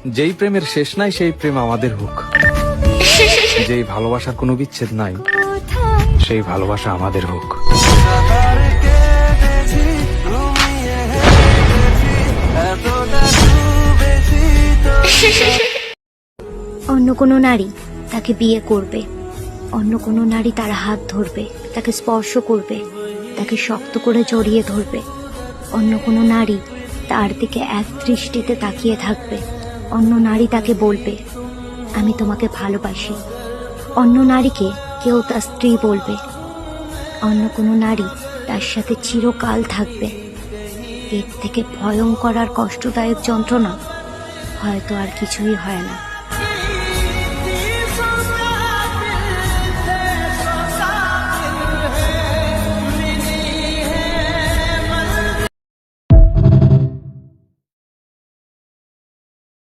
যেই প্রেমের শেষ নাই সেই প্রেম আমাদের হোক, যেই ভালোবাসার কোনো বিচ্ছেদ নাই সেই ভালোবাসা আমাদের হোক। অন্য কোনো নারী তাকে বিয়ে করবে, অন্য কোনো নারী তার হাত ধরবে, তাকে স্পর্শ করবে, তাকে শক্ত করে জড়িয়ে ধরবে। অন্য কোনো নারী তার দিকে এক দৃষ্টিতে তাকিয়ে থাকবে। অন্য নারী তাকে বলবে আমি তোমাকে ভালোবাসি। অন্য নারীকে কেউ তার স্ত্রী বলবে। অন্য কোনো নারী তার সাথে চিরকাল থাকবে। এর থেকে ভয়ঙ্কর আর কষ্টদায়ক যন্ত্রণা হয়তো আর কিছুই হয় না।